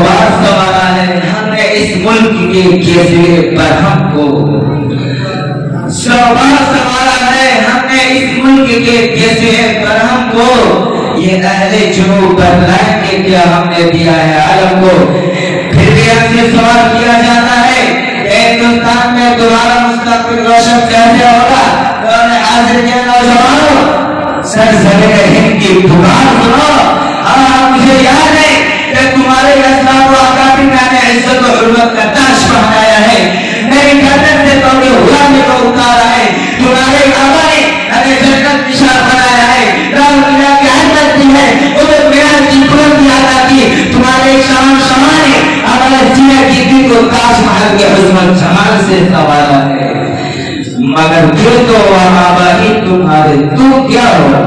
بار سوال ہے ہم نے اس ملک کے جزیرے پر ہم کو 100 بار سوال ہے ہم نے اس ملک کے جزیرے پر ہم کو یہ اہل جنوب بتلائیں کہ کیا ہم نے دیا ہے عالم کو. پھر بھی ہم سے سوال کیا جاتا ہے ہندوستان میں تمہارا مستقبل روشن کیسے ہوگا؟ حاضر کیا نوجوانوں سرزمین ہند کی پکار سنو. مجھے یاد ہے کہ تمہارے اسلاف و اکابر نے عزت و حرمت کا تاج پہنایا ہے. میری گردن سے تمہیں غلامی کو اتارا ہے. تمہارے آبا نے ہمیں جنت نشان بنایا ہے. رام لیلا کی حرمت دی ہے. ادھر میرا کی بلندی عطا کی. تمہارے شان شمال نے ہمارے سینے کی دل کو تاج محل کے عظمت جمال سے سنوارا ہے. مگر پھر تو وہ آبائی تمہارے تم کیا ہو؟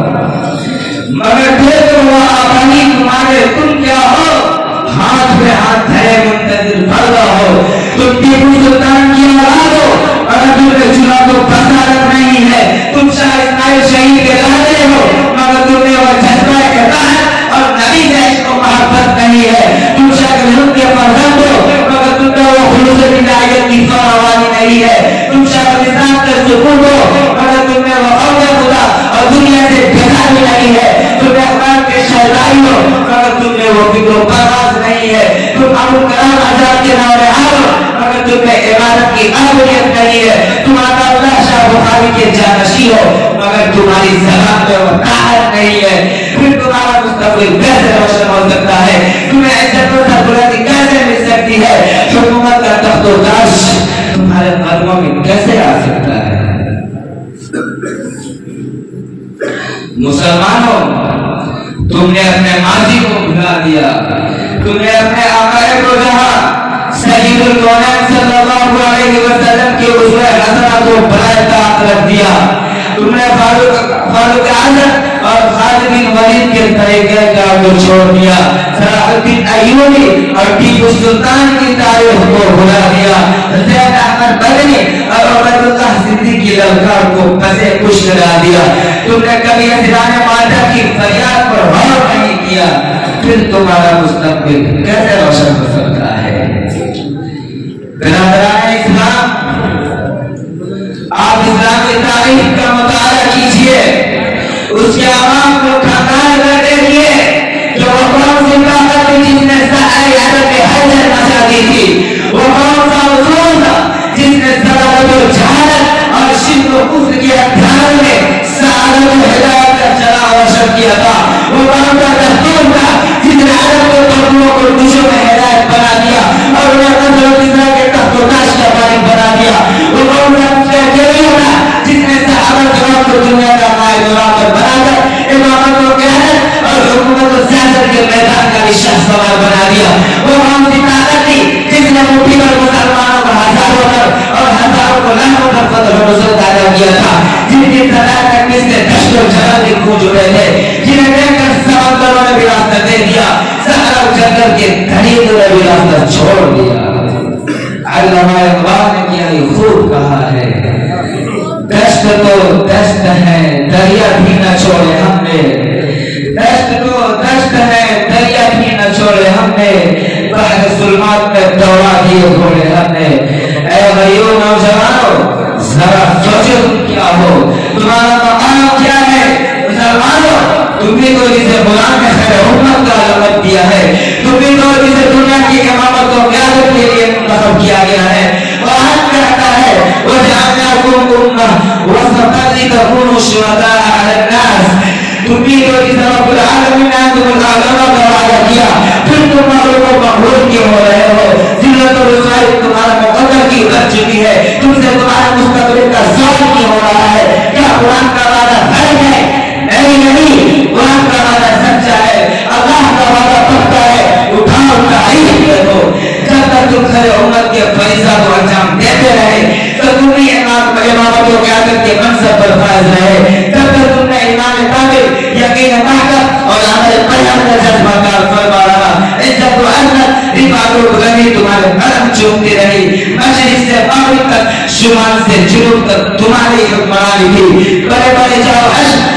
مگر پھر تو وہ آبائی تمہارے تم کیا ہو؟ ہاتھ پہ ہاتھ دھرے منتظر پردہ ہو. تم ٹیپو سلطان کی اولاد ہو مگر تم نے چنا تو بسارت نہیں ہے. تم شاہ اسماعیل شہید کے لادے ہو مگر تم نے وہ جذبہ کے تحت اور نبی سے عشق و محبت نہیں ہے. تم شاہ گلہم کے فرزند ہو مگر تم نے وہ خلوص ولایت کی فراوانی نہیں ہے. تم شاہ نظام کے سکون ہو مگر تم نے وہ عہد خدا اور دنیا سے بیزاری نہیں ہے. تم اقبال کے شہزائی ہو مگر تم نے وہ فکر و پرواز نہیں ہے. تم ابو کلام آزاد کے نوجوان ہو مگر تم نے عبادت کی قابلیت نہیں ہے. تم آقا اللہ شاہ بخاری کے جانشی ہو مگر تمہاری زبان میں وہ طاقت نہیں ہے. پھر تمہارا مستقبل کیسے روشن ہو سکتا ہے؟ تمہیں عزت و سربلندی کیسے مل سکتی ہے؟ حکومت کا تخت و تاج تمہارے قدموں میں کیسے آ سکتا ہے؟ مسلمانوں تم نے اپنے ماضی کو بھلا دیا. تم نے اپنے آقا کو جہاں سید الکونین صلی اللہ علیہ وسلم کی اسوہ حسنہ کو برائے طاق رکھ دیا. تم نے فاروق اعظم اور خالد بن ولید کے طریقے کا کو چھوڑ دیا. صلاح الدین ایوبی اور ٹیپو سلطان کی تاریخ کو بھلا دیا. زید احمد بدنی اور عبید اللہ صدیقی کی للکار کو پسے کش کرا دیا. تم نے کبھی حضران مادہ کی فریاد پر غور نہیں کیا. پھر تمہارا مستقبل کیسے روشن ہو سکتا ہے؟ برادران اسلام آپ اسلامی تاریخ کا مطالعہ کیجئے. اس کے عوام کو خاندان کر دیکھیے جو وہ کون سی طاقت تھی جس نے سارے عرب میں حجر مچا دی تھی. وہ کون سا اصول تھا جس نے ضلالت و جہالت اور شرک و کفر کے اندھیروں میں سعادت و ہدایت کا چراغ روشن کیا تھا. وہ کون سا دستور تھا جس نے عرب کے قوموں کو دوشوں میں ہدایت بنا دیا اور انہیں قتل و قتال کے تخت و تاج کا مالک بنا دیا. وہ کون سا جلیل تھا جس نے صحابہ کرام کو دنیا کا قائد و رابط بنا کر امامت و قیادت اور حکومت و سیاست کے میدان کا بھی شاہ سوار بنا دیا. وہ کون سی طاقت تھی جس نے مٹھی پر مسلمانوں کو ہزاروں پر اور ہزاروں کو لاکھوں پر فتح و نصرت عطا کیا تھا. جن کی صداقت تک سے دشت و جہل کے گونج اٹھے تھے. جنہیں دیکھ کر سمندروں نے بھی راستہ دے دیا. صحرا و جنگل کے دھڑیوں نے بھی راستہ چھوڑ دیا. علامہ اقبال نے کیا یہ خوب کہا ہے دشت تو دشت ہے دریا بھی نہ چھوڑے ہم نے. دشت تو دشت ہے دریا بھی نہ چھوڑے ہم نے. بحر ظلمات میں دوڑا دیے گھوڑے ہم نے. اے غیور نوجوانوں ذرا سوچو تم کیا ہو؟ تمہارا مقام کیا ہے؟ مسلمانوں تم بھی تو جسے غلام نے خیر حکومت کا لقب دیا ہے. تم بھی تو جسے دنیا کی امامت و قیادت کے لیے منتخب کیا گیا ہے. قرآن کہتا ہے وَجَعَلْنَاكُمْ أُمَّةً وَسَطًا لِتَكُونُوا شُهَدَاءَ عَلَى النَّاسِ. تم بھی تو جسے رب العالمین نے تم العالمہ کا وعدہ کیا. پھر تم مغلوب و مغلوب کیوں ہو رہے ہو؟ ذلت و رسوائی تمہارا مقدر کی اتر چکی ہے. تم سے تمہارے مستقبل کا سوال کیوں ہو رہا ہے؟ کیا قرآن کا وعدہ غلط ہے؟ نہیں قرآن کا وعدہ سچا ہے. اللہ کا وعدہ پختہ ہے. اٹھاؤ تاریخ دیکھو. جب تک تم خیر امت کے فریضہ کو انجام دیتے رہے تو تم نے امامت و قیادت کے منصب پر فائز رہے. جب تک تم نے ایمان کامل یقین طاقت اور عمل قیام کا جذبہ کار فرما رہا. عزت و عزت رفعت و بلندی تمہارے قدم چومتی رہی. مشرق سے مغرب تک شمال سے جنوب تک تمہاری حکمرانی تھی. بڑے بڑے جاؤ عشق